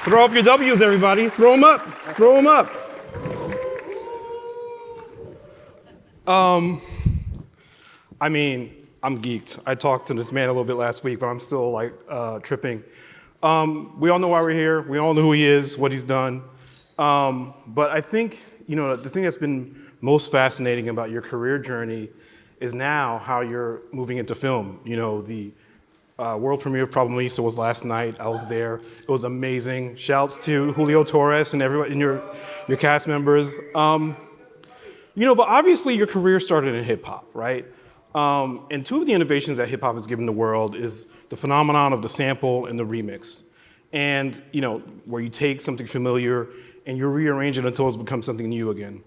Throw up your W's, everybody. Throw them up. Throw them up. I mean, I'm geeked. I talked to this man a little bit last week, but I'm still like tripping. We all know why we're here. We all know who he is, what he's done. But I think, the thing that's been most fascinating about your career journey is now how you're moving into film. The world premiere of Problemista was last night. I was there. It was amazing. Shouts to Julio Torres and everyone, and your cast members. But obviously your career started in hip hop, right? And two of the innovations that hip hop has given the world is the phenomenon of the sample and the remix. And, where you take something familiar and you rearrange it until it's become something new again.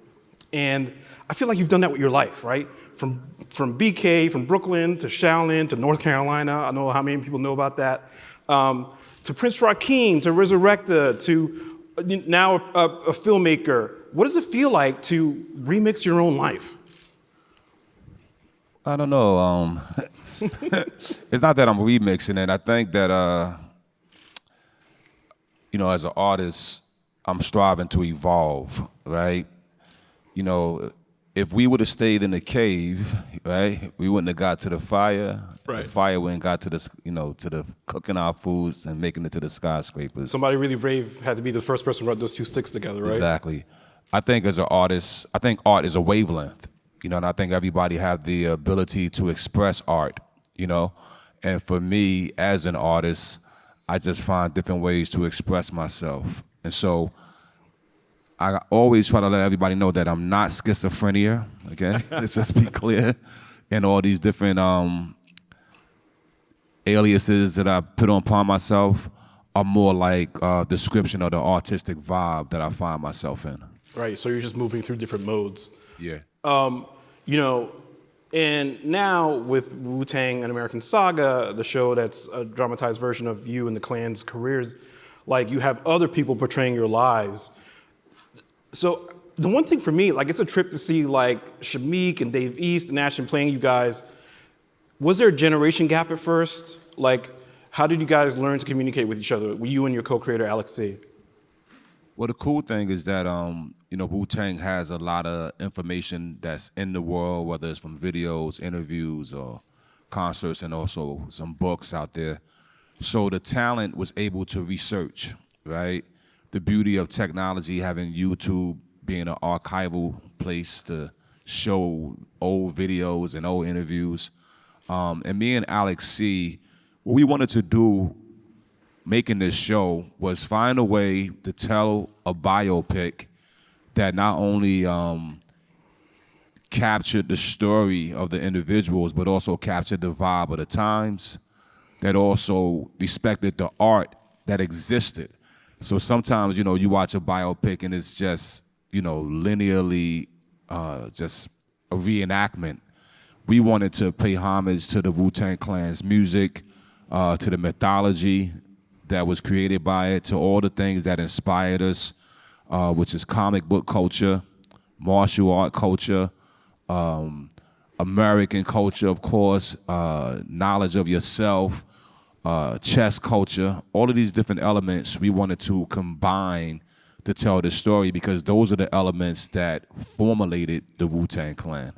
And I feel like you've done that with your life, right? From BK, from Brooklyn to Shaolin to North Carolina. I don't know how many people know about that. To Prince Rakeem, to Resurrecta, to now a filmmaker. What does it feel like to remix your own life? I don't know. It's not that I'm remixing it. I think that, as an artist, I'm striving to evolve, right? If we would have stayed in the cave, right, we wouldn't have got to the fire. Right. The fire wouldn't got to the, to the cooking our foods and making it to the skyscrapers. Somebody really brave had to be the first person to rub those two sticks together, right? Exactly. I think as an artist, I think art is a wavelength, and I think everybody have the ability to express art, And for me, as an artist, I just find different ways to express myself. And so I always try to let everybody know that I'm not schizophrenia, okay? Let's just be clear. And all these different aliases that I put upon myself are more like a description of the artistic vibe that I find myself in. Right, so you're just moving through different modes. Yeah. And now with Wu-Tang and American Saga, the show that's a dramatized version of you and the clan's careers, like you have other people portraying your lives. So the one thing for me, like it's a trip to see like Shameik and Dave East and Ashton playing you guys. Was there a generation gap at first? Like, how did you guys learn to communicate with each other? You and your co-creator, Alex C. Well, the cool thing is that, Wu-Tang has a lot of information that's in the world, whether it's from videos, interviews, or concerts, and also some books out there. So the talent was able to research, right? The beauty of technology, having YouTube being an archival place to show old videos and old interviews. And me and Alex C, what we wanted to do making this show was find a way to tell a biopic that not only captured the story of the individuals, but also captured the vibe of the times, that also respected the art that existed. So sometimes, you watch a biopic and it's just, linearly just a reenactment. We wanted to pay homage to the Wu-Tang Clan's music, to the mythology that was created by it, to all the things that inspired us, which is comic book culture, martial art culture, American culture, of course, knowledge of yourself, chess culture, all of these different elements we wanted to combine to tell the story because those are the elements that formulated the Wu-Tang Clan.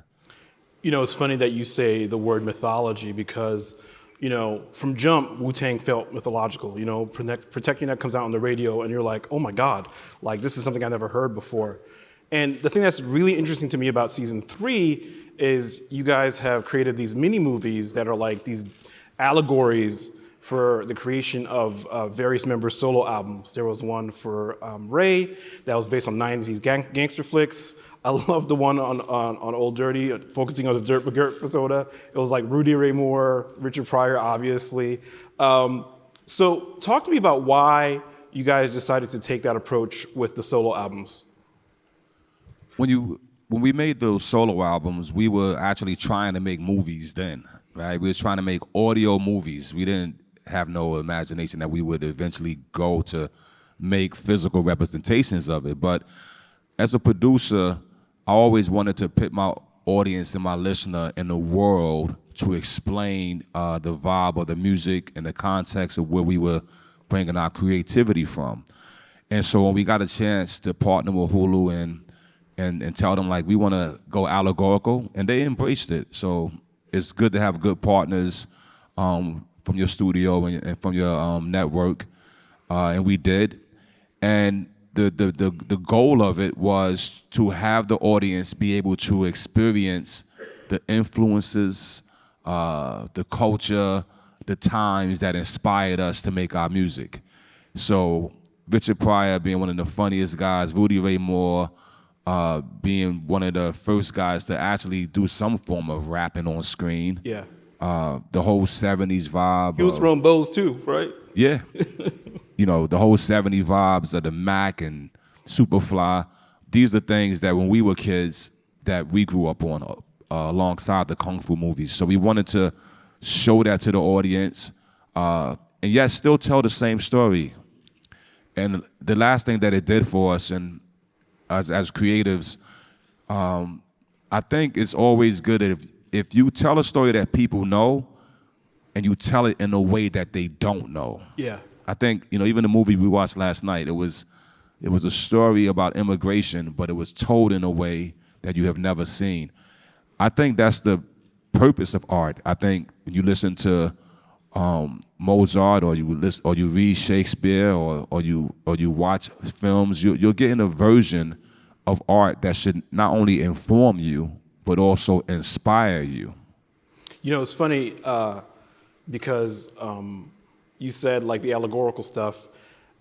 It's funny that you say the word mythology because, from jump, Wu-Tang felt mythological. Protecting That comes out on the radio and you're like, oh my God, like this is something I never heard before. And the thing that's really interesting to me about season 3 is you guys have created these mini movies that are like these allegories for the creation of various members' solo albums. There was one for Ray that was based on 90s gangster flicks. I love the one on Old Dirty, focusing on the Dirt McGirt persona. It was like Rudy Ray Moore, Richard Pryor, obviously. So talk to me about why you guys decided to take that approach with the solo albums. When we made those solo albums, we were actually trying to make movies then, right? We were trying to make audio movies. We didn't have no imagination that we would eventually go to make physical representations of it. But as a producer, I always wanted to put my audience and my listener in the world to explain the vibe of the music and the context of where we were bringing our creativity from. And so when we got a chance to partner with HULU and tell them like we want to go allegorical, and they embraced it. So it's good to have good partners from your studio and from your network, and we did. And the goal of it was to have the audience be able to experience the influences, the culture, the times that inspired us to make our music. So Richard Pryor being one of the funniest guys, Rudy Ray Moore being one of the first guys to actually do some form of rapping on screen. Yeah. The whole 70s vibe. He was from Bose too, right? Yeah. You know, the whole 70s vibes of the Mac and Superfly. These are things that when we were kids that we grew up on alongside the Kung Fu movies. So we wanted to show that to the audience and yet still tell the same story. And the last thing that it did for us, and as creatives, I think it's always good if you tell a story that people know and you tell it in a way that they don't know. Yeah. I think, you know, even the movie we watched last night, it was a story about immigration, but it was told in a way that you have never seen. I think that's the purpose of art. I think when you listen to Mozart, or you read Shakespeare, or you watch films, you're getting a version of art that should not only inform you but also inspire you. You know, it's funny because you said like the allegorical stuff.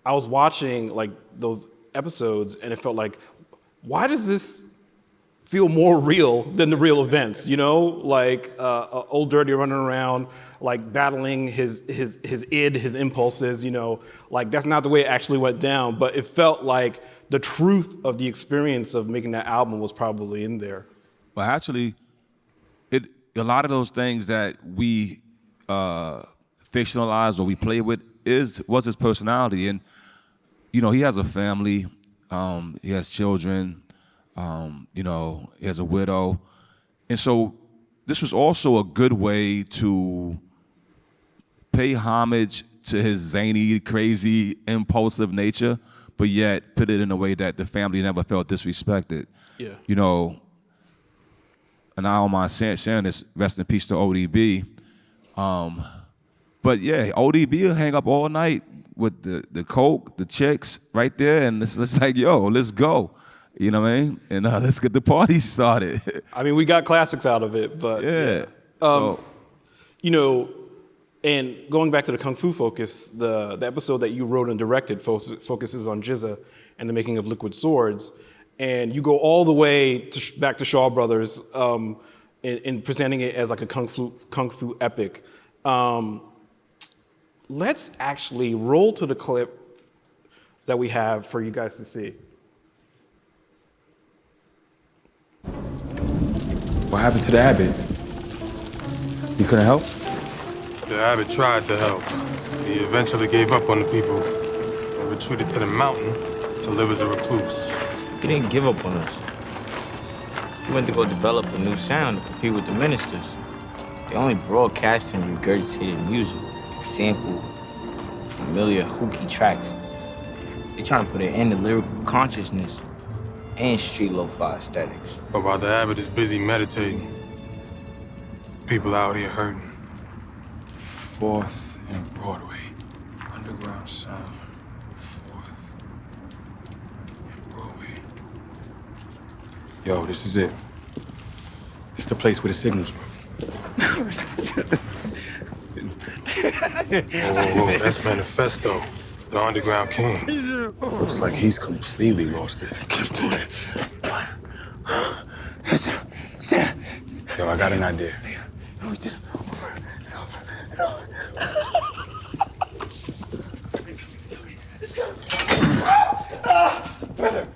I was watching like those episodes, and it felt like, why does this feel more real than the real events? You know, like Old Dirty running around, like battling his id, his impulses. You know, like that's not the way it actually went down, but it felt like the truth of the experience of making that album was probably in there. Well, actually, a lot of those things that we fictionalize or we play with was his personality. And, you know, he has a family, he has children, you know, he has a widow. And so this was also a good way to pay homage to his zany, crazy, impulsive nature, but yet put it in a way that the family never felt disrespected. Yeah. You know, and I don't mind sharing this, rest in peace to ODB. But yeah, ODB will hang up all night with the coke, the chicks right there, and it's like, yo, let's go. You know what I mean? And let's get the party started. I mean, we got classics out of it, but yeah. You know, and going back to the Kung Fu focus, the episode that you wrote and directed focuses on RZA and the making of Liquid Swords. And you go all the way back to Shaw Brothers in presenting it as like a Kung Fu epic. Let's actually roll to the clip that we have for you guys to see. What happened to the abbot? You couldn't help? The abbot tried to help. He eventually gave up on the people and retreated to the mountain to live as a recluse. He didn't give up on us. He went to go develop a new sound to compete with the ministers. They only broadcast and regurgitated music, sample familiar hooky tracks. They trying to put an end to lyrical consciousness and street lo-fi aesthetics. But while the abbot is busy meditating, people out here hurting. 4th and Broadway, underground sound. 4th and Broadway. Yo, this is it. It's the place where the signals broke. Whoa, that's Manifesto, the underground king. Looks like he's completely lost it. Yo, I got an idea. Brother.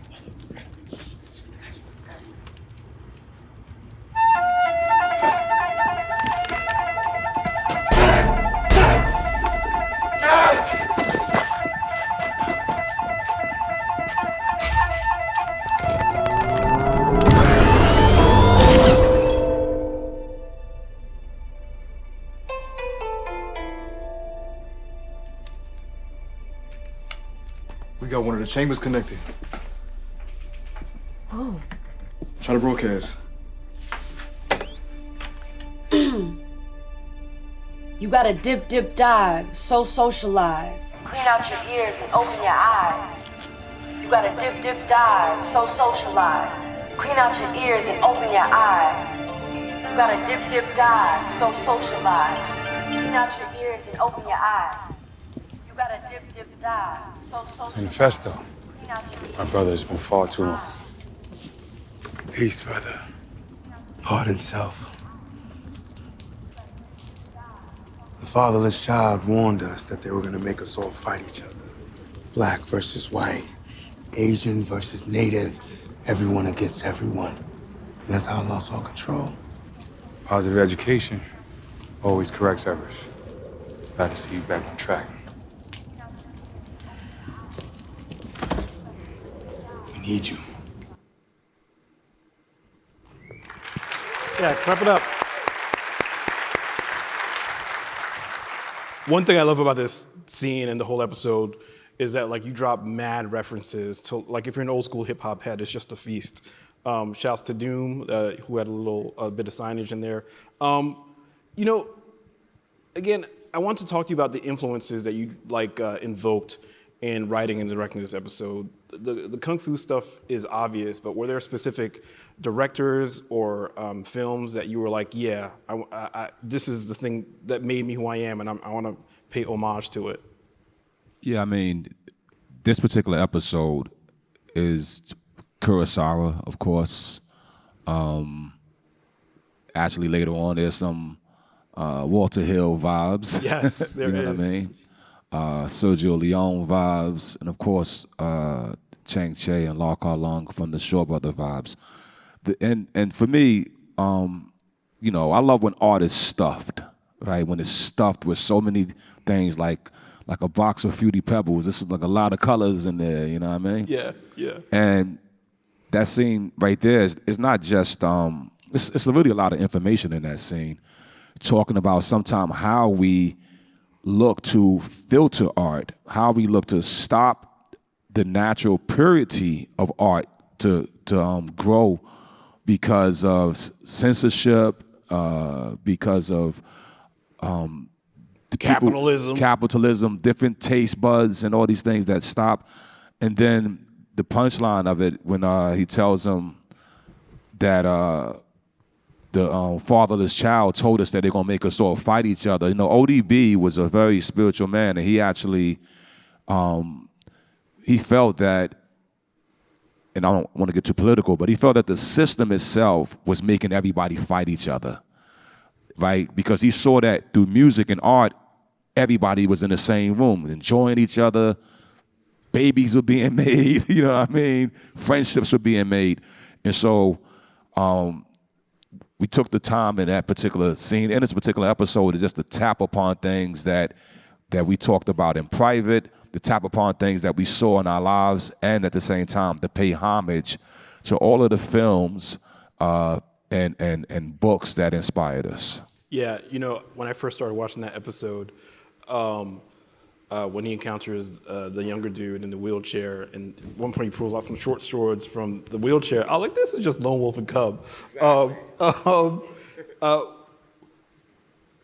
We got one of the chambers connected. Oh. Try to broadcast. You gotta dip, dip, dive, so socialize. Clean out your ears and open your eyes. You gotta dip, dip, dive, so socialize. Clean out your ears and open your eyes. You gotta dip, dip, dive, so socialize. Clean out your ears and open your eyes. You gotta dip, dip, dive, so socialize. Manifesto. Clean out your ears. My brother, it's been far too long. Peace, brother. Heart and self. The fatherless child warned us that they were gonna make us all fight each other. Black versus white, Asian versus native, everyone against everyone. And that's how I lost all control. Positive education always corrects errors. Glad to see you back on track. We need you. Yeah, clap it up. One thing I love about this scene and the whole episode is that like you drop mad references to like if you're an old school hip hop head, it's just a feast. Shouts to Doom, who had a bit of signage in there. You know, again, I want to talk to you about the influences that you like invoked in writing and directing this episode. The kung fu stuff is obvious, but were there specific directors or films that you were like, yeah, this is the thing that made me who I am, and I want to pay homage to it? Yeah, I mean, this particular episode is Kurosawa, of course. Actually, later on, there's some Walter Hill vibes. Yes, there you know is. what I mean? Sergio Leone vibes, and of course, Chang Che and Lau Kar Lung from the Shaw Brother vibes. And for me, you know, I love when art is stuffed, right? When it's stuffed with so many things like a box of Fruity Pebbles. This is like a lot of colors in there, you know what I mean? Yeah, yeah. And that scene right there is not just, it's really a lot of information in that scene, talking about sometimes how we look to filter art, how we look to stop the natural purity of art to grow because of censorship, because of capitalism, different taste buds, and all these things that stop. And then the punchline of it when he tells him that the fatherless child told us that they're gonna make us all fight each other. You know, ODB was a very spiritual man, and he actually he felt that, and I don't want to get too political, but he felt that the system itself was making everybody fight each other, right? Because he saw that through music and art, everybody was in the same room, enjoying each other. Babies were being made, you know what I mean? Friendships were being made. And so we took the time in that particular scene, in this particular episode, just to tap upon things that we talked about in private, to tap upon things that we saw in our lives, and at the same time to pay homage to all of the films and books that inspired us. Yeah, you know, when I first started watching that episode, when he encounters the younger dude in the wheelchair, and at one point he pulls out some short swords from the wheelchair. I was like, this is just Lone Wolf and Cub.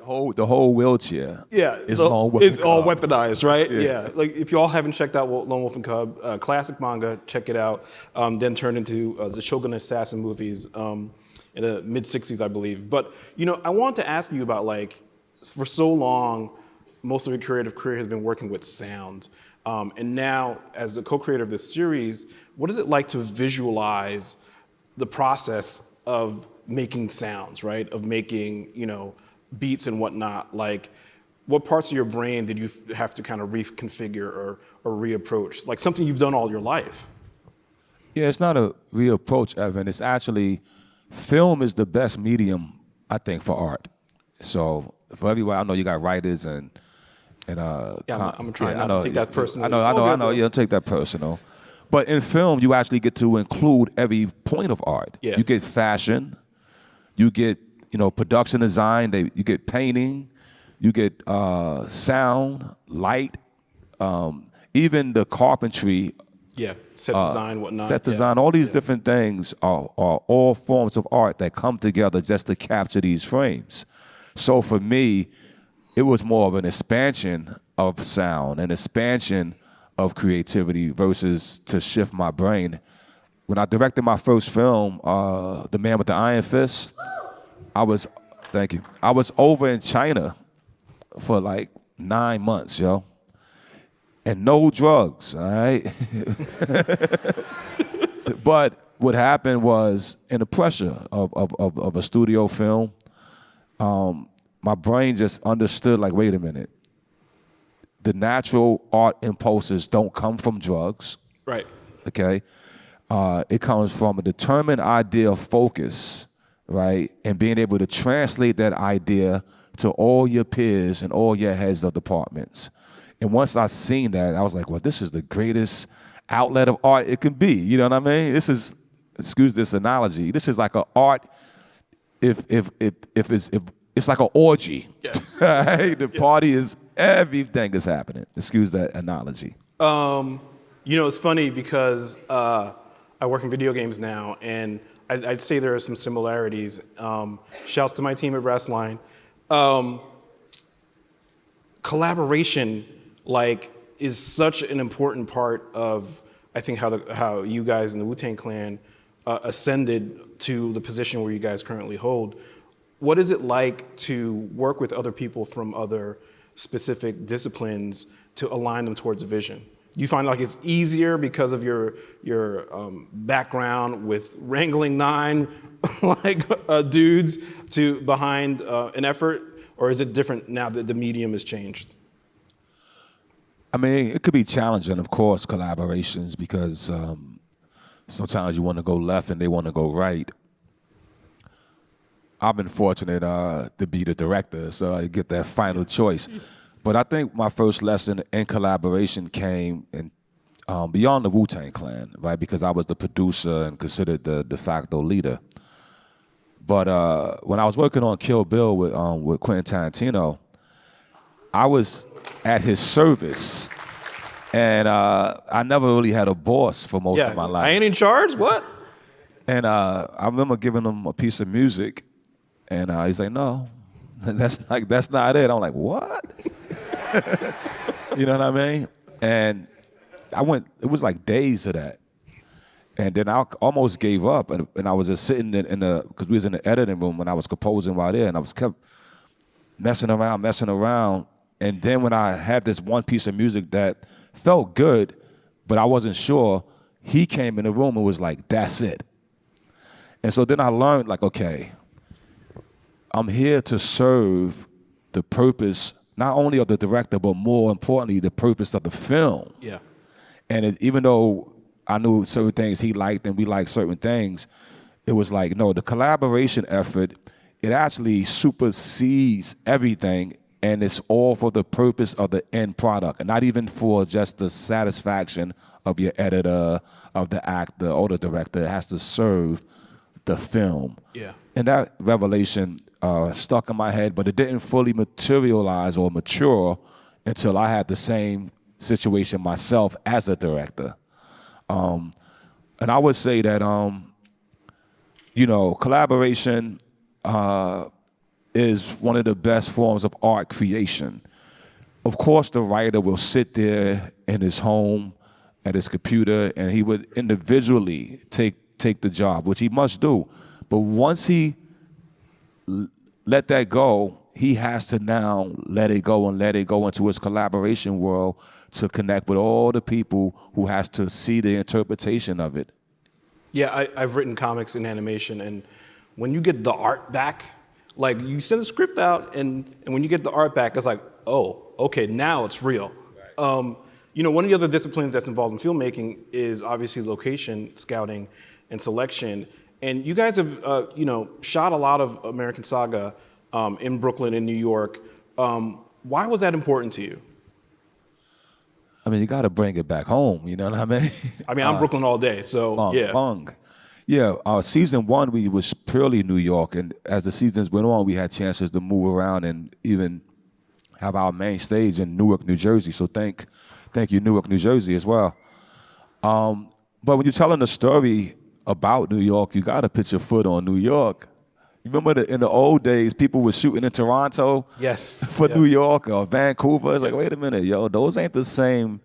The whole wheelchair. Yeah, is Lone Wolf it's and all Cub. weaponized, right? Yeah. Like if y'all haven't checked out Lone Wolf and Cub, classic manga, check it out. Then turned into the Shogun Assassin movies in the mid '60s, I believe. But you know, I wanted to ask you about like, for so long, most of your creative career has been working with sound, and now as the co-creator of this series, what is it like to visualize the process of making sounds, right? Of making, you know, beats and whatnot. Like, what parts of your brain did you have to kind of reconfigure or reapproach? Like something you've done all your life. Yeah, it's not a reapproach, Evan. It's actually, film is the best medium, I think, for art. So for everybody, I know you got writers and I'm trying not to take that personal. I know. You don't take that personal. But in film, you actually get to include every point of art. Yeah. You get fashion, you get, you know, production design, you get painting, you get sound, light. even the carpentry, Yeah, set design, whatnot. set design, all these different things are all forms of art that come together just to capture these frames. So for me, it was more of an expansion of sound, an expansion of creativity versus to shift my brain. When I directed my first film, The Man with the Iron Fist, I was over in China for like 9 months, yo. And no drugs, all right? But what happened was, in the pressure of a studio film, my brain just understood, like, wait a minute. The natural art impulses don't come from drugs. Right. Okay? It comes from a determined idea of focus, right? And being able to translate that idea to all your peers and all your heads of departments. And once I seen that, I was like, well, this is the greatest outlet of art it can be. You know what I mean? This is, excuse this analogy, this is like an art if it's like an orgy. Yeah. Right? The party is, everything is happening. Excuse that analogy. You know, it's funny because I work in video games now, and I'd say there are some similarities. Shouts to my team at Brassline. Collaboration, like, is such an important part of, I think, how you guys in the Wu-Tang Clan ascended to the position where you guys currently hold. What is it like to work with other people from other specific disciplines to align them towards a vision? You find like it's easier because of your background with wrangling 9 dudes behind an effort, or is it different now that the medium has changed? I mean, it could be challenging, of course, collaborations, because sometimes you want to go left and they want to go right. I've been fortunate to be the director, so I get that final choice. But I think my first lesson in collaboration came in, beyond the Wu-Tang Clan, right? Because I was the producer and considered the de facto leader. But when I was working on Kill Bill with Quentin Tarantino, I was at his service, and I never really had a boss for most of my life. I ain't in charge. What? And I remember giving him a piece of music, and he's like, "No, that's not it." I'm like, "What?" You know what I mean? And it was like days of that. And then I almost gave up, and I was just sitting because we was in the editing room when I was composing while there, and I was kept messing around. And then when I had this one piece of music that felt good, but I wasn't sure, he came in the room and was like, "That's it." And so then I learned, like, okay, I'm here to serve the purpose, not only of the director, but more importantly, the purpose of the film. Yeah. And even though I knew certain things he liked and we liked certain things, it was like, no, the collaboration effort, it actually supersedes everything, and it's all for the purpose of the end product, and not even for just the satisfaction of your editor, of the actor, or the director. It has to serve the film. Yeah. And that revelation stuck in my head, but it didn't fully materialize or mature until I had the same situation myself as a director. And I would say that, collaboration is one of the best forms of art creation. Of course, the writer will sit there in his home at his computer, and he would individually take the job, which he must do. But once he let that go, he has to now let it go into his collaboration world to connect with all the people who has to see the interpretation of it. Yeah, I've written comics and animation, and when you get the art back, like you send the script out, and when you get the art back, it's like, oh, okay, now it's real. Right. One of the other disciplines that's involved in filmmaking is obviously location scouting and selection. And you guys have, shot a lot of American Saga in Brooklyn and New York. Why was that important to you? I mean, you got to bring it back home. You know what I mean? I mean, I'm Brooklyn all day, so yeah. Yeah, season 1, we was purely New York, and as the seasons went on, we had chances to move around and even have our main stage in Newark, New Jersey. So thank Thank you, Newark, New Jersey as well. But when you're telling a story about New York, you gotta put your foot on New York. You remember in the old days, people were shooting in Toronto Yes. for Yeah. New York or Vancouver. It's like, wait a minute, yo, those ain't the same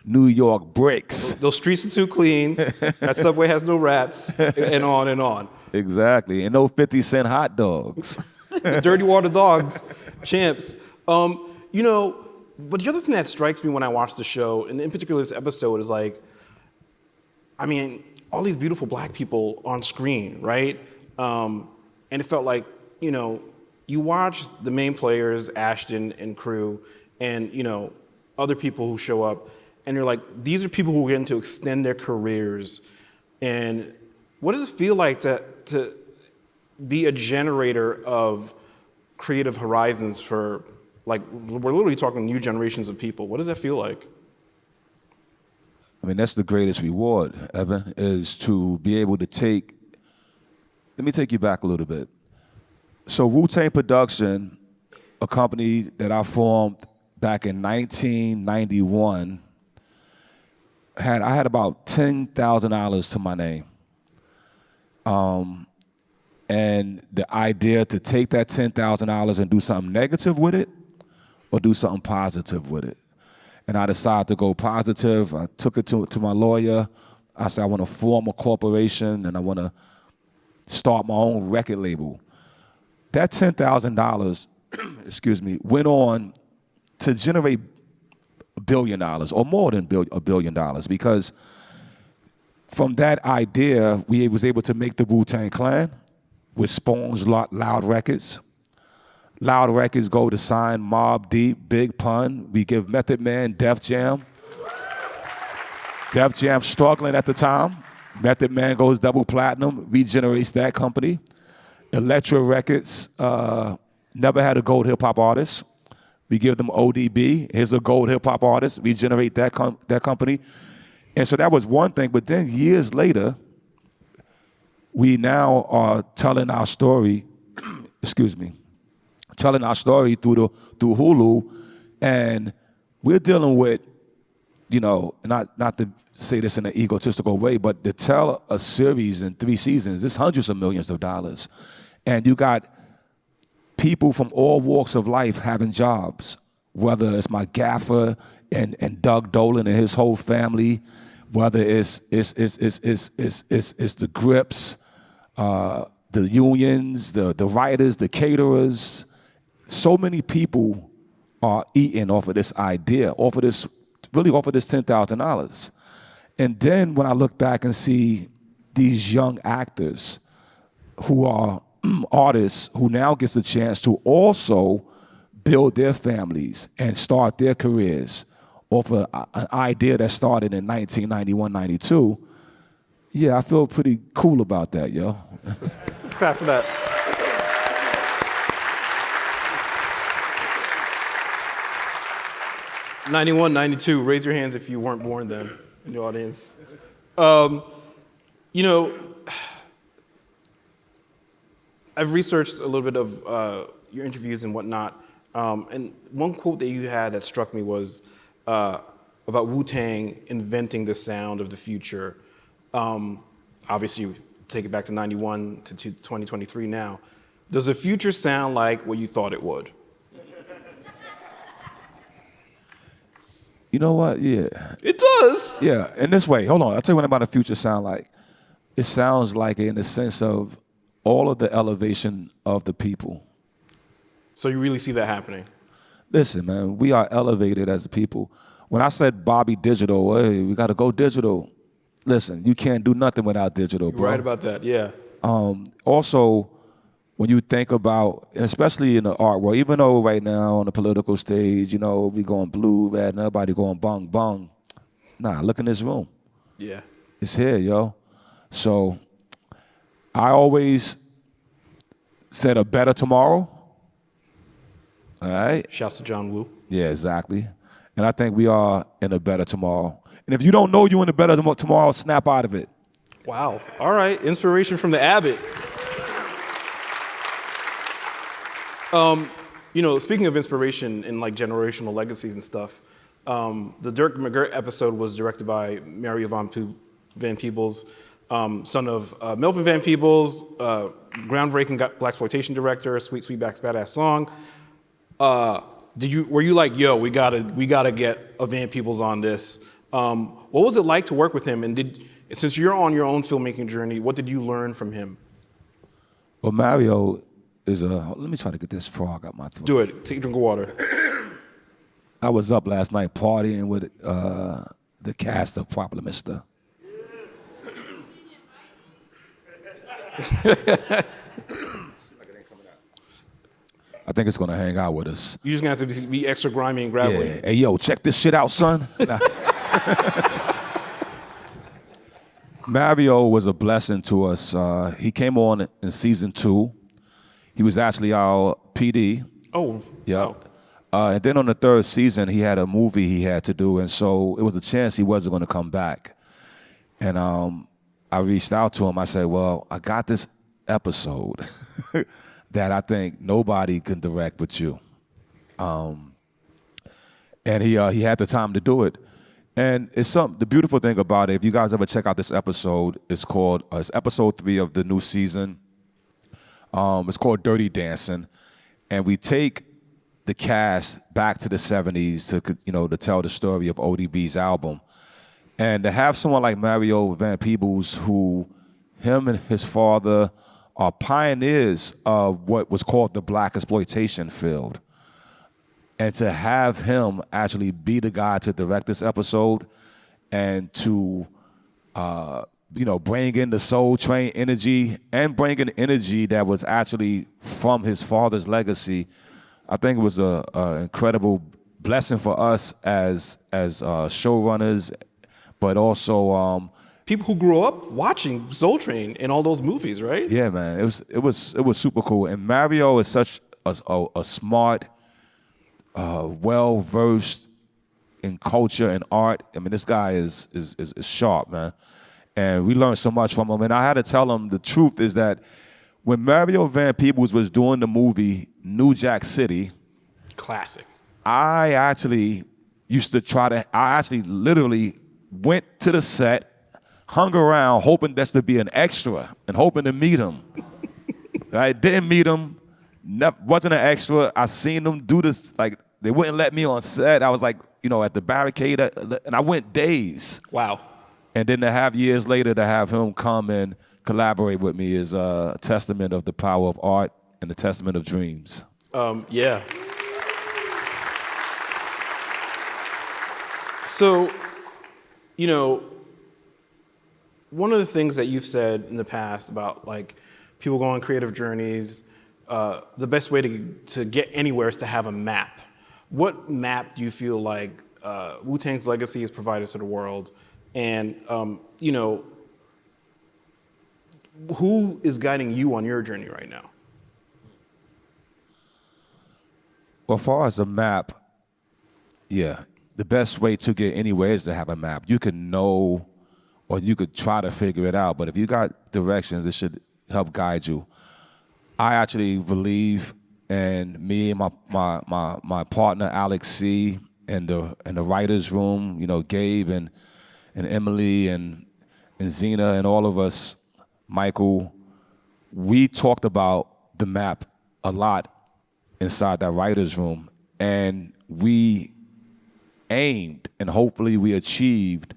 New York bricks. Those streets are too clean. That subway has no rats, and on and on. Exactly, and no 50-cent hot dogs. The dirty water dogs, champs. You know, but the other thing that strikes me when I watch the show, and in particular this episode, is like, I mean, all these beautiful black people on screen, right? And it felt like, you know, you watch the main players, Ashton and crew, and, you know, other people who show up, and you're like, these are people who are getting to extend their careers. And what does it feel like to be a generator of creative horizons for, like, we're literally talking new generations of people. What does that feel like? I mean, that's the greatest reward, Evan, is to be able to take, let me take you back a little bit. So Wu-Tang Production, a company that I formed back in 1991, I had about $10,000 to my name. And the idea to take that $10,000 and do something negative with it or do something positive with it. And I decided to go positive. I took it to my lawyer. I said, I want to form a corporation and I want to start my own record label. That $10,000, excuse me, went on to generate $1 billion or more than $1 billion because from that idea, we was able to make the Wu-Tang Clan with Spone's Loud Records. Loud Records go to sign Mobb Deep, Big Pun. We give Method Man, Def Jam. Def Jam struggling at the time. Method Man goes double platinum, regenerates that company. Elektra Records never had a gold hip hop artist. We give them ODB. Here's a gold hip hop artist. Regenerate that company. And so that was one thing. But then years later, we now are telling our story, excuse me, telling our story through HULU, and we're dealing with, you know, not to say this in an egotistical way, but to tell a series in 3 seasons, it's hundreds of millions of dollars. And you got people from all walks of life having jobs, whether it's my gaffer and Doug Dolan and his whole family, whether it's the grips, the unions, the writers, the caterers. So many people are eating off of this idea, off of this $10,000. And then when I look back and see these young actors who are artists who now gets a chance to also build their families and start their careers off of an idea that started in 1991, 92, yeah, I feel pretty cool about that, yo. Let's clap for that. '91, '92. Raise your hands if you weren't born then in the audience. You know, I've researched a little bit of your interviews and whatnot, and one quote that you had that struck me was about Wu-Tang inventing the sound of the future. Obviously, take it back to '91 to 2023 now. Does the future sound like what you thought it would? You know what? Yeah. It does. Yeah, in this way. Hold on. I'll tell you what about the future sound like. It sounds like it in the sense of all of the elevation of the people. So you really see that happening? Listen, man, we are elevated as a people. When I said Bobby Digital, hey, we got to go digital. Listen, you can't do nothing without digital, bro. You're right about that, yeah. Also, when you think about, and especially in the art world, even though right now on the political stage, you know, we going blue, red, and everybody going bong, bong. Nah, look in this room. Yeah. It's here, yo. So I always said a better tomorrow. All right? Shouts to John Woo. Yeah, exactly. And I think we are in a better tomorrow. And if you don't know you're in a better tomorrow, snap out of it. Wow. All right. Inspiration from the Abbot. You know, speaking of inspiration and like generational legacies and stuff, The Dirk McGirt episode was directed by Mario Van Peebles, son of Melvin Van Peebles, groundbreaking blaxploitation director, Sweet Sweetback's Badass Song. Were you like, yo, we gotta get a Van Peebles on this? What was it like to work with him? And since you're on your own filmmaking journey, what did you learn from him? Well, Mario is let me try to get this frog out my throat. Do it. Take a drink of water. I was up last night partying with the cast of Problemista. I think it's gonna hang out with us. You're just gonna have to be extra grimy and gravelly. Yeah. Hey, yo, check this shit out, son. Mario was a blessing to us. He came on in season 2. He was actually our PD. Oh, yeah. wow. And then on the 3rd season, he had a movie he had to do, and so it was a chance he wasn't going to come back. And I reached out to him. I said, well, I got this episode that I think nobody can direct but you. And he had the time to do it. And the beautiful thing about it, if you guys ever check out this episode, it's episode 3 of the new season. It's called Dirty Dancing. And we take the cast back to the 70s to tell the story of ODB's album. And to have someone like Mario Van Peebles, who him and his father are pioneers of what was called the black exploitation field. And to have him actually be the guy to direct this episode and to bring in the Soul Train energy and bring in energy that was actually from his father's legacy, I think it was an incredible blessing for us as showrunners, but also people who grew up watching Soul Train and all those movies, right? Yeah, man, it was super cool. And Mario is such a smart, well-versed in culture and art. I mean, this guy is sharp, man. And we learned so much from him. And I had to tell him the truth is that when Mario Van Peebles was doing the movie New Jack City, classic, I actually literally went to the set, hung around hoping that's to be an extra and hoping to meet him. I didn't meet him, wasn't an extra. I seen them do this, like they wouldn't let me on set. I was like, at the barricade, and I went days. Wow. And then to have years later to have him come and collaborate with me is a testament of the power of art and the testament of dreams. Yeah. So, one of the things that you've said in the past about like people go on creative journeys, the best way to get anywhere is to have a map. What map do you feel like WuTang's Legacy has provided to the world? And, who is guiding you on your journey right now? Well, as far as a map, yeah, the best way to get anywhere is to have a map. You can know, or you could try to figure it out, but if you got directions, it should help guide you. I actually believe in me and my partner, Alex C., in the writer's room, Gabe and Emily and Zena and all of us, Michael, we talked about the map a lot inside that writer's room, and we aimed and hopefully we achieved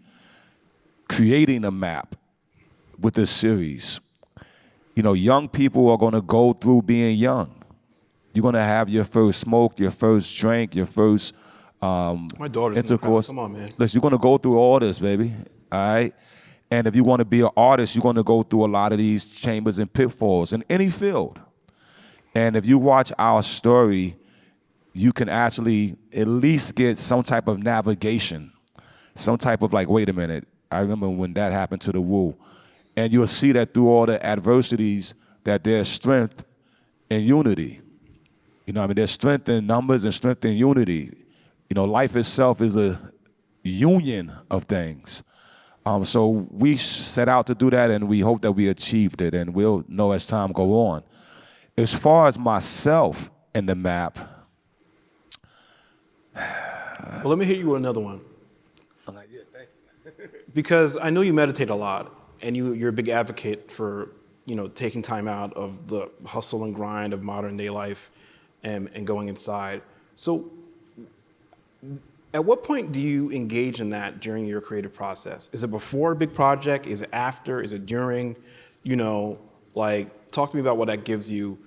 creating a map with this series. Young people are going to go through being young. You're going to have your first smoke, your first drink, your first my daughter's intercourse. Come on, man. Listen, you're going to go through all this, baby. All right? And if you want to be an artist, you're going to go through a lot of these chambers and pitfalls in any field. And if you watch our story, you can actually at least get some type of navigation, some type of like, wait a minute, I remember when that happened to the Wu. And you'll see that through all the adversities that there's strength in unity. There's strength in numbers and strength in unity. Life itself is a union of things. So we set out to do that, and we hope that we achieved it, and we'll know as time go on. As far as myself and the map, Well, let me hit you with another one. I'm like, yeah, thank you. Because I know you meditate a lot, and you're a big advocate for taking time out of the hustle and grind of modern day life, and going inside. So, at what point do you engage in that during your creative process? Is it before a big project? Is it after? Is it during? Talk to me about what that gives you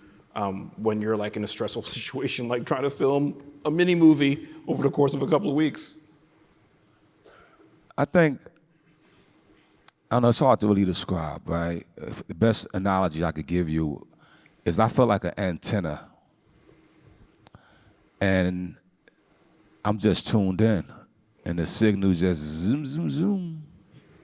when you're like in a stressful situation, like trying to film a mini movie over the course of a couple of weeks. I think, I don't know, it's hard to really describe, right? The best analogy I could give you is I feel like an antenna. And I'm just tuned in. And the signal just zoom, zoom, zoom.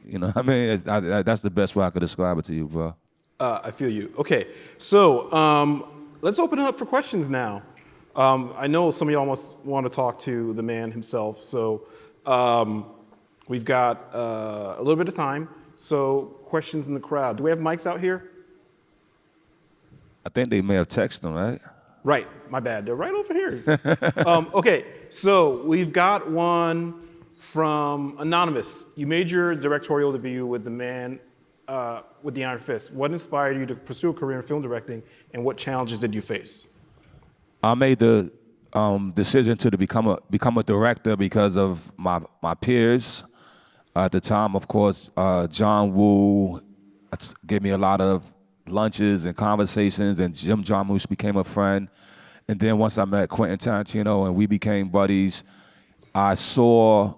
You know what I mean? That's the best way I could describe it to you, bro. I feel you. Okay, so let's open it up for questions now. I know some of y'all almost want to talk to the man himself, so we've got a little bit of time. So questions in the crowd. Do we have mics out here? I think they may have texted them, right? Right, my bad. They're right over here. Okay, so we've got one from Anonymous. You made your directorial debut with the man with the Iron Fist. What inspired you to pursue a career in film directing, and what challenges did you face? I made the decision to become a director because of my peers. At the time, of course, John Woo gave me a lot of lunches and conversations, and Jim Jarmusch became a friend. And then once I met Quentin Tarantino and we became buddies, I saw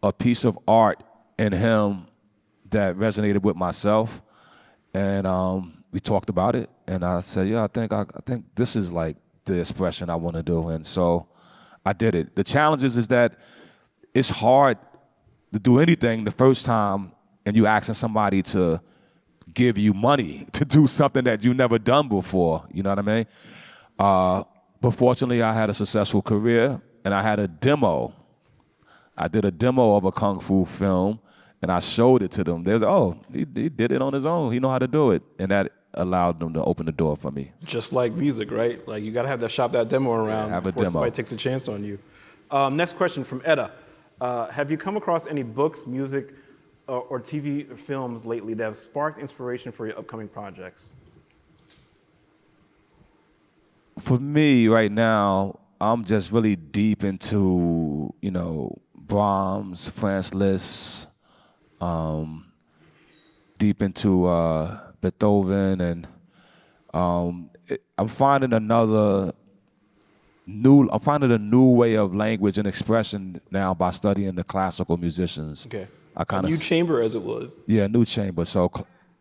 a piece of art in him that resonated with myself, and we talked about it. And I said, yeah, I think this is like the expression I want to do, and so I did it. The challenge is that it's hard to do anything the first time, and you asking somebody to give you money to do something that you never done before. You know what I mean? But fortunately, I had a successful career, and I had a demo. I did a demo of a kung fu film, and I showed it to them. They was, oh, he did it on his own. He know how to do it, and that allowed them to open the door for me. Just like music, right? Like you gotta have that shop that demo around before somebody takes a chance on you. Next question from Edda. Have you come across any books, music, or TV films lately that have sparked inspiration for your upcoming projects? For me right now, I'm just really deep into, Brahms, Franz Liszt, deep into Beethoven, and I'm finding a new way of language and expression now by studying the classical musicians. Okay. A new chamber, as it was. Yeah, new chamber. So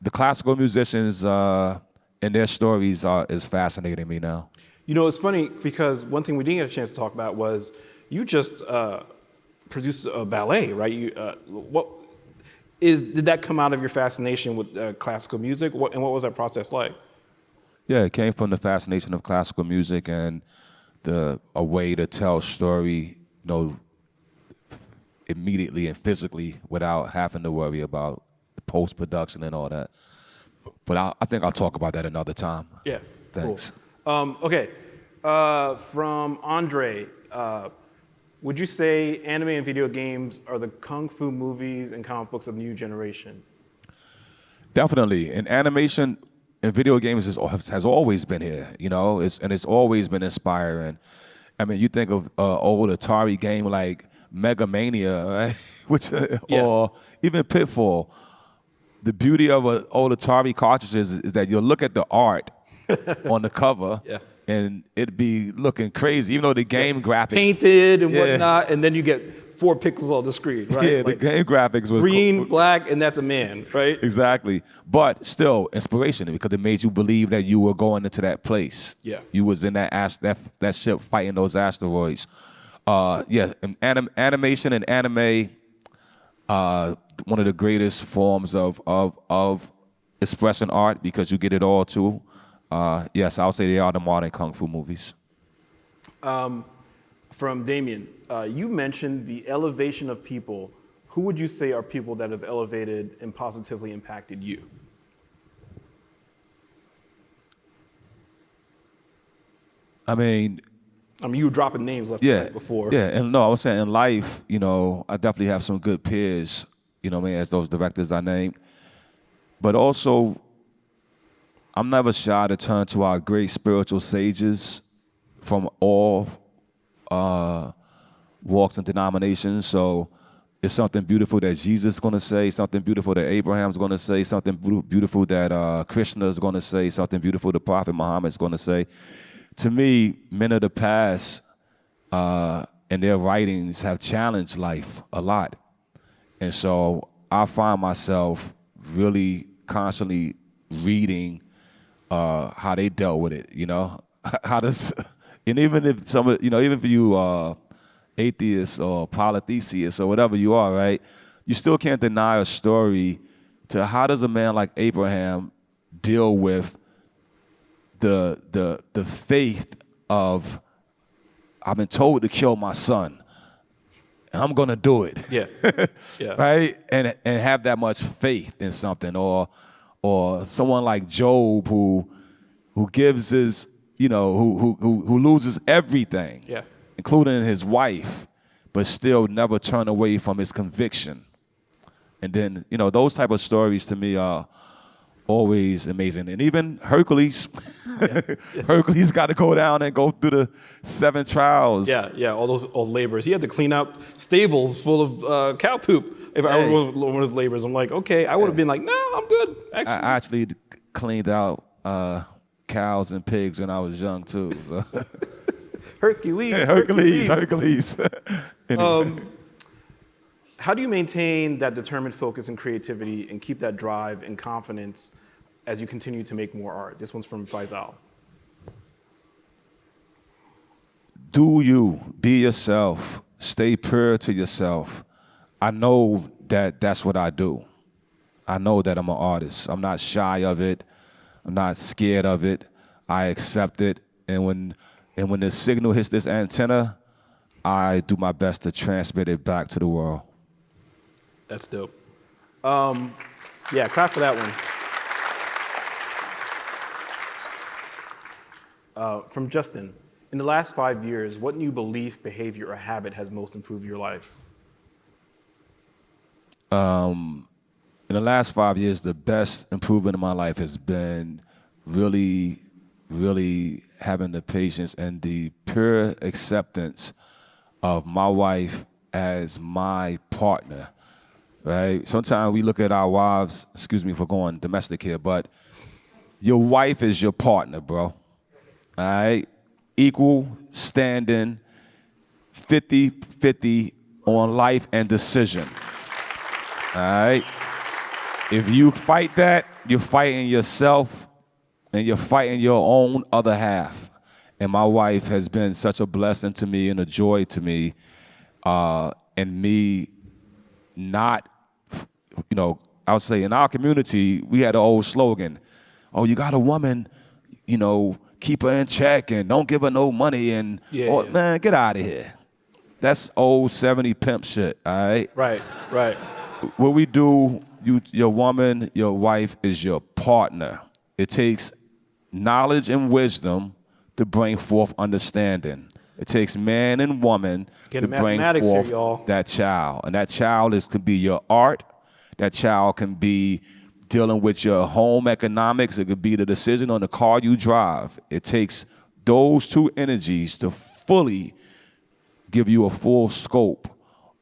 the classical musicians and their stories is fascinating me now. It's funny because one thing we didn't get a chance to talk about was you just produced a ballet, right? Did that come out of your fascination with classical music? And what was that process like? Yeah, it came from the fascination of classical music and a way to tell story, immediately and physically without having to worry about post-production and all that. But I think I'll talk about that another time. Yeah, thanks. Cool. Okay, from Andre, would you say anime and video games are the kung fu movies and comic books of the new generation? Definitely. And animation and video games has always been here, it's always been inspiring. I mean, you think of old Atari game like Mega Mania, right? Or even Pitfall. The beauty of an old Atari cartridges is that you'll look at the art on the cover, and it'd be looking crazy, even though the game graphics painted and whatnot, and then you get 4 pixels on the screen, right? Yeah, the game graphics was green, black, and that's a man, right? Exactly, but still inspirational because it made you believe that you were going into that place. Yeah, you was in that ship fighting those asteroids. And animation and anime, one of the greatest forms of expressing art because you get it all too. Yes, I'll say they are the modern kung fu movies. From Damien, you mentioned the elevation of people. Who would you say are people that have elevated and positively impacted you? I mean, I mean, you were dropping names left and right before. Yeah, and no, I was saying in life, you know, I definitely have some good peers, you know what I mean, as those directors I named. But also, I'm never shy to turn to our great spiritual sages from all walks and denominations. So it's something beautiful that Jesus is going to say, something beautiful that Abraham's going to say, something beautiful that Krishna is going to say, something beautiful the Prophet Muhammad is going to say. To me, men of the past and their writings have challenged life a lot. And so I find myself really constantly reading how they dealt with it, you know? How does, and even if some, you know, even if you atheists or polytheists or whatever you are, right? You still can't deny a story to how does a man like Abraham deal with the faith of, I've been told to kill my son, and I'm gonna do it. Yeah. Yeah. Right? And have that much faith in something, or someone like Job who gives his, you know, who loses everything, Yeah. including his wife, but still never turn away from his conviction. And then, you know, those type of stories to me are always amazing. And even Hercules, Hercules got to go down and go through the 7 trials. Yeah, all those labors. He had to clean up stables full of cow poop. If I were one of his labors, I'm like, okay, I would have been like, no, I'm good. I actually cleaned out cows and pigs when I was young too. So. Hercules. Anyway. How do you maintain that determined focus and creativity and keep that drive and confidence as you continue to make more art? This one's from Faisal. Do you, be yourself, stay pure to yourself. I know that that's what I do. I know that I'm an artist. I'm not shy of it. I'm not scared of it. I accept it. And when the signal hits this antenna, I do my best to transmit it back to the world. That's dope. Yeah, clap for that one. From Justin, in the last 5 years, what new belief, behavior, or habit has most improved your life? In the last 5 years, the best improvement in my life has been really, really having the patience and the pure acceptance of my wife as my partner. Right? Sometimes we look at our wives, excuse me for going domestic here, but your wife is your partner, bro. All right? Equal standing, 50-50 on life and decision. All right? If you fight that, you're fighting yourself and you're fighting your own other half. And my wife has been such a blessing to me and a joy to me, and me not, you know, I would say in our community, we had an old slogan, oh, you got a woman, you know, keep her in check and don't give her no money and, man, get out of here. That's old 70 pimp shit, all right? Right. What we do, your woman, your wife is your partner. It takes knowledge and wisdom to bring forth understanding. It takes man and woman to bring forth that child. And that child could be your art. That child can be dealing with your home economics. It could be the decision on the car you drive. It takes those two energies to fully give you a full scope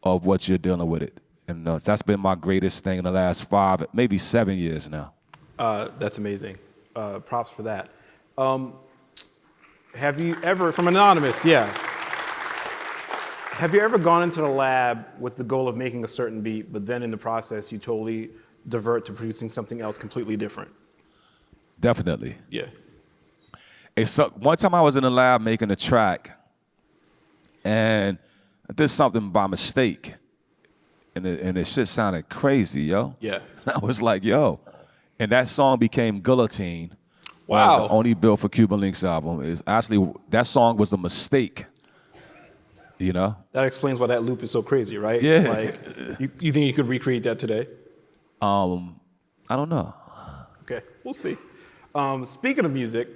of what you're dealing with it. And that's been my greatest thing in the last 5, maybe 7 years now. That's amazing. Props for that. Have you ever, from Anonymous, have you ever gone into the lab with the goal of making a certain beat, but then in the process you totally divert to producing something else completely different? Definitely. Yeah. One time I was in the lab making a track, and I did something by mistake, and the shit sounded crazy, yo. Yeah. I was like, yo. And that song became Guillotine. Wow. The only Built for Cuban Links album is actually, that song was a mistake, you know? That explains why that loop is so crazy, right? Yeah. Like, you think you could recreate that today? I don't know. Okay, we'll see. Speaking of music,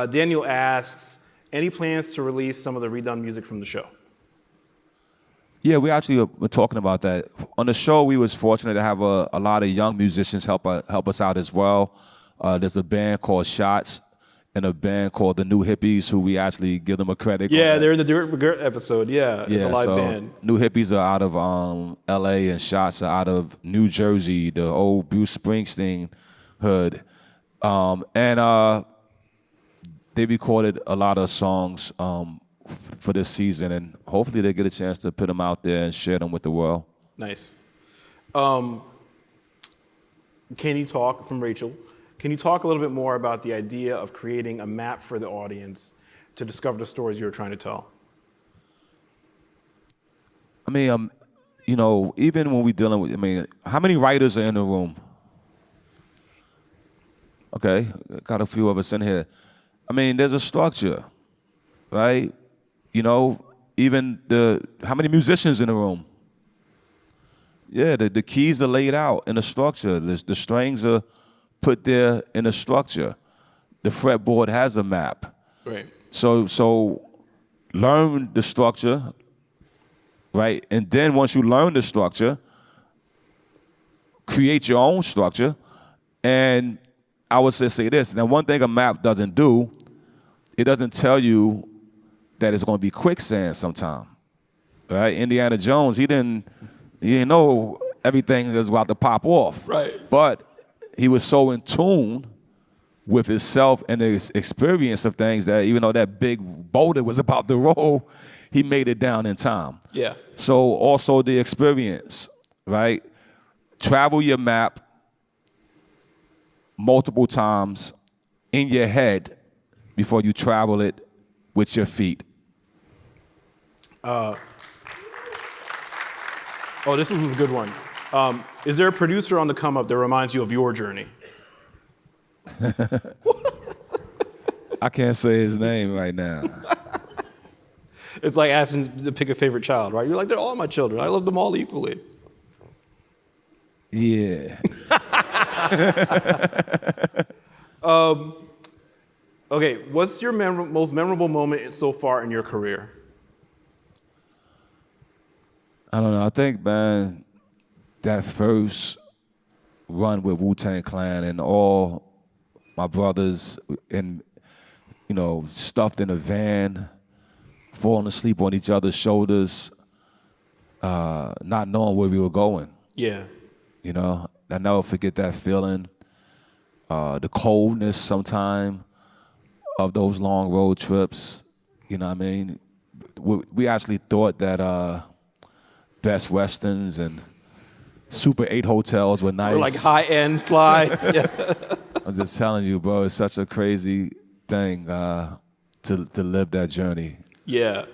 Daniel asks, any plans to release some of the redone music from the show? Yeah, we actually were talking about that. On the show, we was fortunate to have a lot of young musicians help us out as well. There's a band called Shots and a band called the New Hippies, who we actually give them a credit. Yeah, they're in the Dirt McGirt episode. Yeah, it's a live so band. New Hippies are out of L.A. and Shots are out of New Jersey, the old Bruce Springsteen hood. They recorded a lot of songs for this season, and hopefully they get a chance to put them out there and share them with the world. Nice. Can you talk, from Rachel, can you talk a little bit more about the idea of creating a map for the audience to discover the stories you're trying to tell? I mean, even when we're dealing with, how many writers are in the room? Okay, got a few of us in here. There's a structure, right? Even how many musicians in the room? Yeah, the keys are laid out in a structure. The strings are put there in a structure. The fretboard has a map. Right. So learn the structure, right? And then once you learn the structure, create your own structure. And I would say this. Now, one thing a map doesn't do, it doesn't tell you that it's going to be quicksand sometime, right? Indiana Jones, he didn't know everything was about to pop off. Right. But he was so in tune with himself and his experience of things that even though that big boulder was about to roll, he made it down in time. Yeah. So also the experience, right? Travel your map multiple times in your head before you travel it with your feet. This is a good one. Is there a producer on the come up that reminds you of your journey? I can't say his name right now. It's like asking to pick a favorite child, right? You're like, they're all my children. I love them all equally. Yeah. Okay, what's your most memorable moment so far in your career? I don't know. I think, man, that first run with Wu-Tang Clan and all my brothers and, stuffed in a van, falling asleep on each other's shoulders, not knowing where we were going. Yeah. I never forget that feeling. The coldness sometime of those long road trips. You know what I mean? We actually thought that Best Westerns and Super 8 hotels were nice. Or like high-end fly. Yeah. I'm just telling you, bro, it's such a crazy thing to live that journey. Yeah.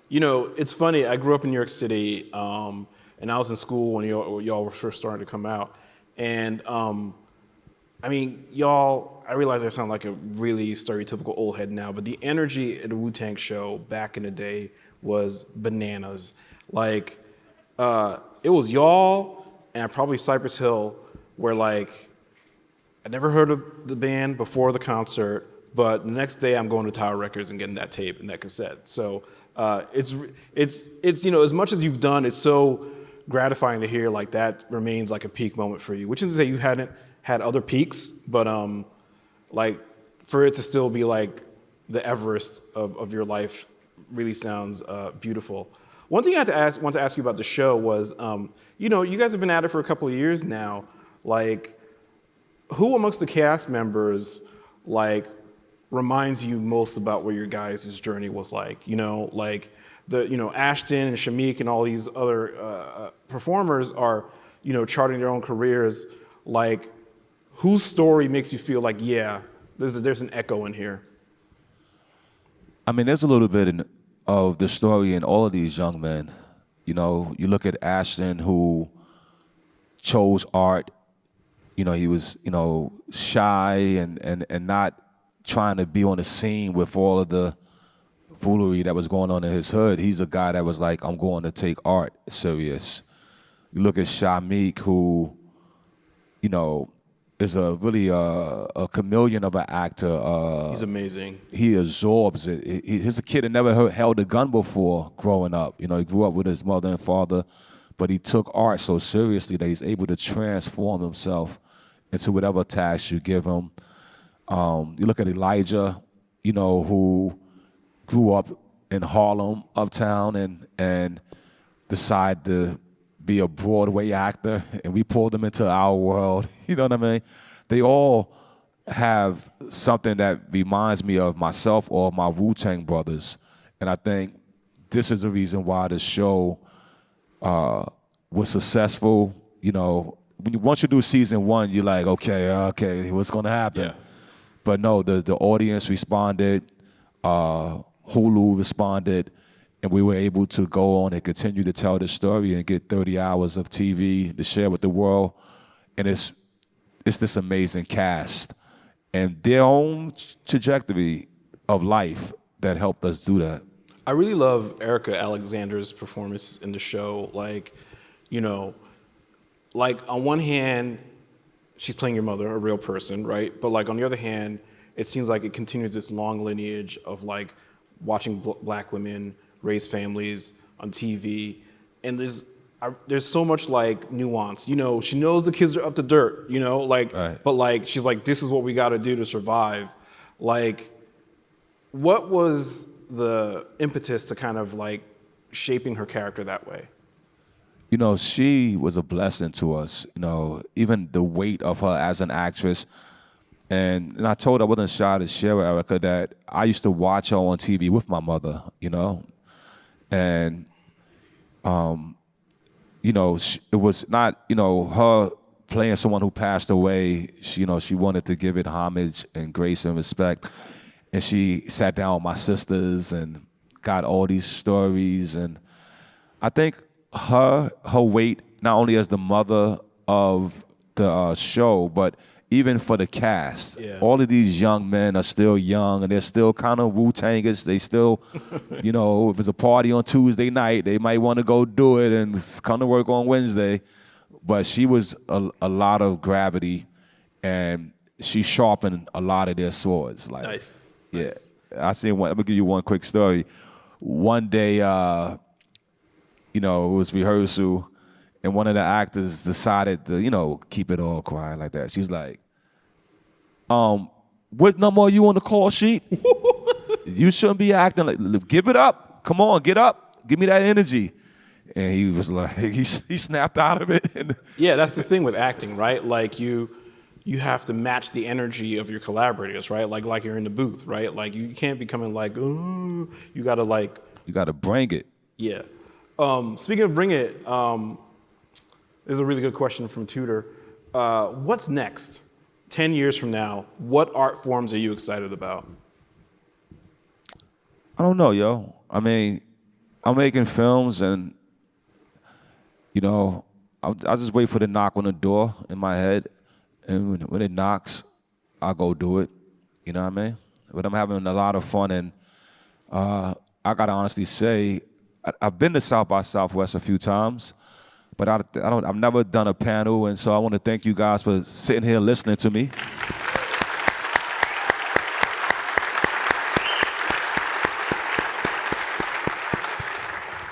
It's funny. I grew up in New York City, and I was in school when y'all were first starting to come out. And y'all, I realize I sound like a really stereotypical old head now, but the energy at the Wu-Tang show back in the day was bananas. Like, it was y'all and probably Cypress Hill where, like, I never heard of the band before the concert, but the next day I'm going to Tower Records and getting that tape and that cassette. So it's as much as you've done, it's so gratifying to hear like that remains like a peak moment for you, which is to say you hadn't had other peaks, but like for it to still be like the Everest of your life really sounds beautiful. One thing I want to ask you about the show was, you guys have been at it for a couple of years now. Like, who amongst the cast members like reminds you most about what your guys' journey was like? Like Ashton and Shameik and all these other performers are, charting their own careers. Like, whose story makes you feel like, yeah, there's an echo in here? There's a little bit of the story in all of these young men. You look at Ashton, who chose art. He was, shy and not trying to be on the scene with all of the foolery that was going on in his hood. He's a guy that was like, I'm going to take art serious. You look at Shameik, who, is a really a chameleon of an actor. He's amazing. He absorbs it. He's a kid that never held a gun before growing up. You know, he grew up with his mother and father, but he took art so seriously that he's able to transform himself into whatever task you give him. You look at Elijah, you know, who grew up in Harlem, uptown, and decided to be a Broadway actor, and we pulled them into our world. You know what I mean? They all have something that reminds me of myself or my Wu-Tang brothers. And I think this is the reason why the show was successful. You know, once you do season 1, you're like, okay, what's gonna happen? Yeah. But no, the audience responded, HULU responded, and we were able to go on and continue to tell the story and get 30 hours of TV to share with the world. And it's this amazing cast and their own trajectory of life that helped us do that. I really love Erica Alexander's performance in the show. Like, you know, like on one hand, she's playing your mother, a real person, right? But like on the other hand, it seems like it continues this long lineage of like watching black women raise families on TV, and there's so much like nuance. You know, she knows the kids are up to dirt. You know, like, right. But like she's like, this is what we got to do to survive. Like, what was the impetus to kind of like shaping her character that way? You know, she was a blessing to us. You know, even the weight of her as an actress. And I told her I wasn't shy to share with Erica that I used to watch her on TV with my mother, you know. And, you know, it was not, you know, her playing someone who passed away. She, you know, she wanted to give it homage and grace and respect. And she sat down with my sisters and got all these stories. And I think her weight, not only as the mother of the show, but even for the cast, yeah. All of these young men are still young and they're still kind of Wu-Tangers. They still, you know, if it's a party on Tuesday night, they might want to go do it and come to work on Wednesday. But she was a lot of gravity, and she sharpened a lot of their swords. Like, nice. Yeah. Nice. I seen one. I'm gonna give you one quick story. One day, you know, it was rehearsal, and one of the actors decided to, you know, keep it all quiet like that. She's like, what number are you on the call sheet? You shouldn't be acting like, give it up. Come on, get up. Give me that energy. And he was like, he snapped out of it. Yeah, that's the thing with acting, right? Like you have to match the energy of your collaborators, right? Like you're in the booth, right? Like you can't be coming like, ooh, you gotta like. You gotta bring it. Yeah. Speaking of bring it, there's a really good question from Tudor. What's next? 10 years from now, what art forms are you excited about? I don't know, yo. I mean, I'm making films, and, you know, I'll just wait for the knock on the door in my head. And when it knocks, I'll go do it. You know what I mean? But I'm having a lot of fun, and I gotta honestly say, I've been to South by Southwest a few times, but I've never done a panel, and so I want to thank you guys for sitting here listening to me.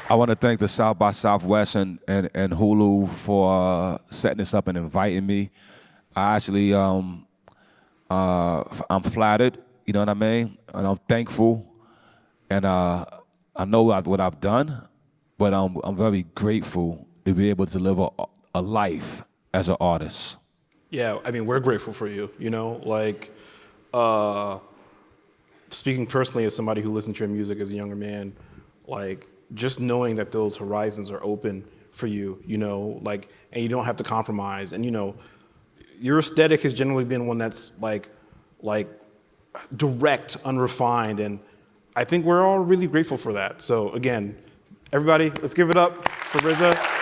I want to thank the South by Southwest and HULU for setting this up and inviting me. I actually, I'm flattered, you know what I mean? And I'm thankful, and I know what I've done, but I'm very grateful to be able to live a life as an artist. Yeah, I mean, we're grateful for you, you know? Like, speaking personally as somebody who listened to your music as a younger man, like, just knowing that those horizons are open for you, you know, like, and you don't have to compromise. And, you know, your aesthetic has generally been one that's like direct, unrefined. And I think we're all really grateful for that. So again, everybody, let's give it up for RZA.